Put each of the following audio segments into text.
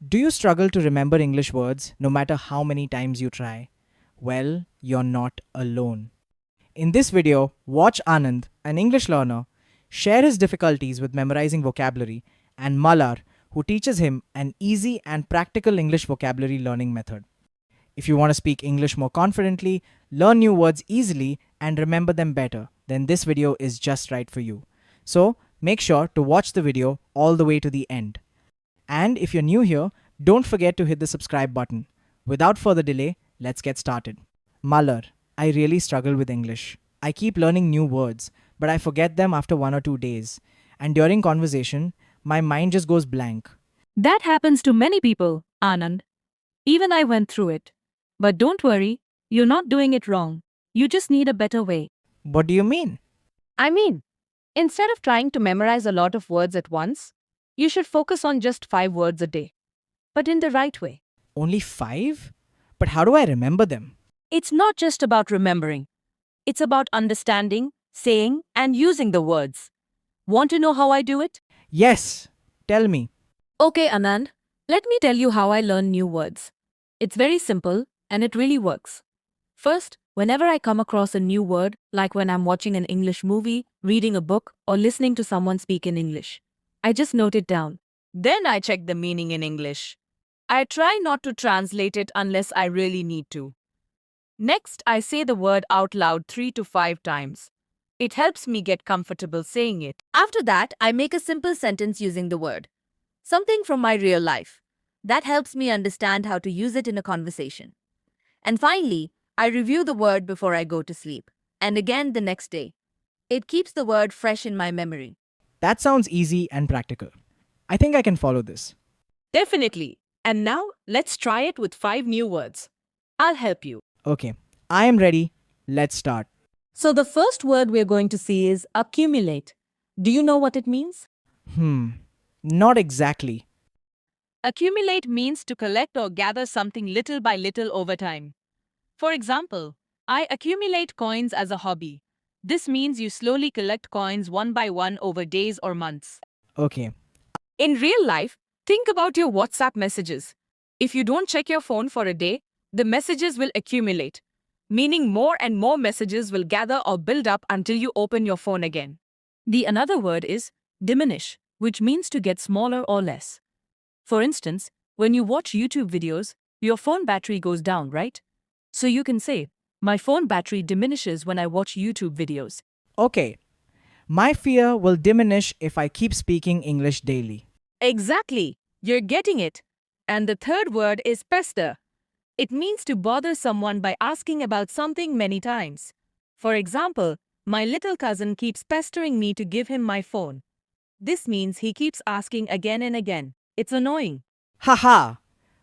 Do you struggle to remember English words no matter how many times you try? Well, you're not alone. In this video, watch Anand, an English learner, share his difficulties with memorizing vocabulary, and Malar, who teaches him an easy and practical English vocabulary learning method. If you want to speak English more confidently, learn new words easily, and remember them better, then this video is just right for you. So, make sure to watch the video all the way to the end. And if you're new here, don't forget to hit the subscribe button. Without further delay, let's get started. Malar, I really struggle with English. I keep learning new words, but I forget them after 1 or 2 days. And during conversation, my mind just goes blank. That happens to many people, Anand. Even I went through it. But don't worry, you're not doing it wrong. You just need a better way. What do you mean? I mean, instead of trying to memorize a lot of words at once, you should focus on just 5 words a day, but in the right way. Only 5? But how do I remember them? It's not just about remembering. It's about understanding, saying, and using the words. Want to know how I do it? Yes, tell me. Okay, Anand. Let me tell you how I learn new words. It's very simple, and it really works. First, whenever I come across a new word, like when I'm watching an English movie, reading a book, or listening to someone speak in English, I just note it down. Then I check the meaning in English. I try not to translate it unless I really need to. Next, I say the word out loud 3 to 5 times. It helps me get comfortable saying it. After that, I make a simple sentence using the word. Something from my real life. That helps me understand how to use it in a conversation. And finally, I review the word before I go to sleep. And again the next day. It keeps the word fresh in my memory. That sounds easy and practical. I think I can follow this. Definitely. And now, let's try it with 5 new words. I'll help you. Okay, I am ready. Let's start. So the first word we're going to see is accumulate. Do you know what it means? Not exactly. Accumulate means to collect or gather something little by little over time. For example, I accumulate coins as a hobby. This means you slowly collect coins one by one over days or months. Okay, In real life, think about your WhatsApp messages. If you don't check your phone for a day, the messages will accumulate, meaning more and more messages will gather or build up until you open your phone again. The another word is diminish, which means to get smaller or less. For instance, when you watch YouTube videos, your phone battery goes down, right? So you can say, my phone battery diminishes when I watch YouTube videos. okay. My fear will diminish if I keep speaking English daily. Exactly. You're getting it. And the third word is pester. It means to bother someone by asking about something many times. For example, my little cousin keeps pestering me to give him my phone. This means he keeps asking again and again. It's annoying. Haha!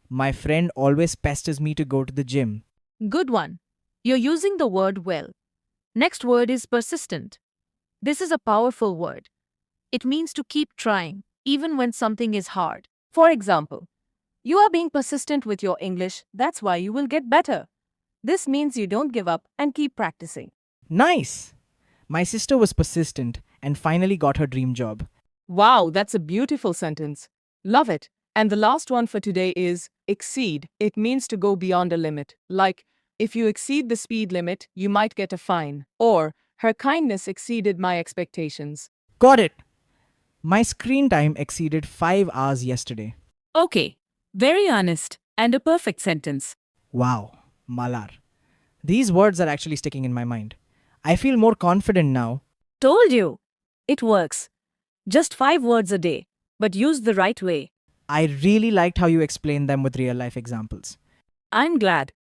My friend always pesters me to go to the gym. Good one. You're using the word well. Next word is persistent. This is a powerful word. It means to keep trying, even when something is hard. For example, you are being persistent with your English, that's why you will get better. This means you don't give up and keep practicing. Nice! My sister was persistent and finally got her dream job. Wow, that's a beautiful sentence. Love it. And the last one for today is exceed. It means to go beyond a limit. Like, if you exceed the speed limit, you might get a fine. Or, her kindness exceeded my expectations. Got it! My screen time exceeded 5 hours yesterday. Okay, very honest and a perfect sentence. Wow, Malar. These words are actually sticking in my mind. I feel more confident now. Told you. It works. Just 5 words a day, but used the right way. I really liked how you explained them with real life examples. I'm glad.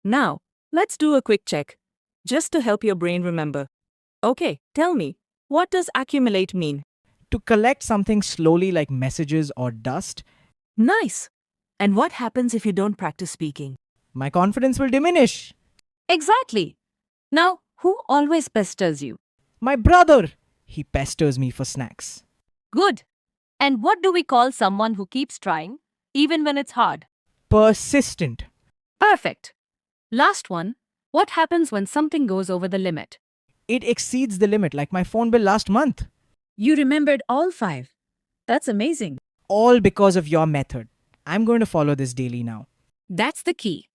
Now, let's do a quick check, just to help your brain remember. Okay, tell me, what does accumulate mean? To collect something slowly like messages or dust, Nice. And what happens if you don't practice speaking? my confidence will diminish. Exactly. Now, who always pesters you? My brother! He pesters me for snacks. Good. And what do we call someone who keeps trying, even when it's hard? Persistent. Perfect. Last one. What happens when something goes over the limit? It exceeds the limit like my phone bill last month. You remembered all 5. That's amazing. All because of your method. I'm going to follow this daily now. That's the key.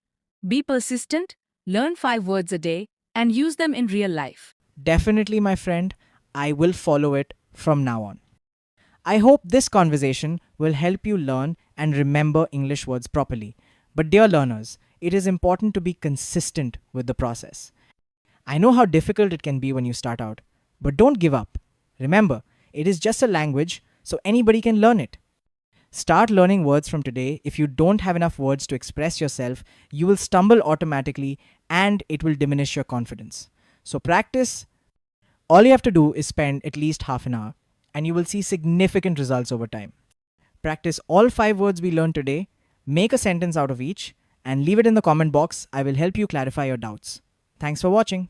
Be persistent, learn 5 words a day, and use them in real life. Definitely, my friend, I will follow it from now on. I hope this conversation will help you learn and remember English words properly. But, dear learners, it is important to be consistent with the process. I know how difficult it can be when you start out, but don't give up. Remember, it is just a language, so anybody can learn it. Start learning words from today. If you don't have enough words to express yourself, you will stumble automatically and it will diminish your confidence. So practice. All you have to do is spend at least half an hour and you will see significant results over time. Practice all 5 words we learned today, make a sentence out of each, and leave it in the comment box. I will help you clarify your doubts. Thanks for watching.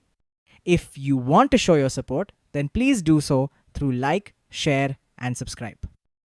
If you want to show your support, then please do so through like, share, and subscribe.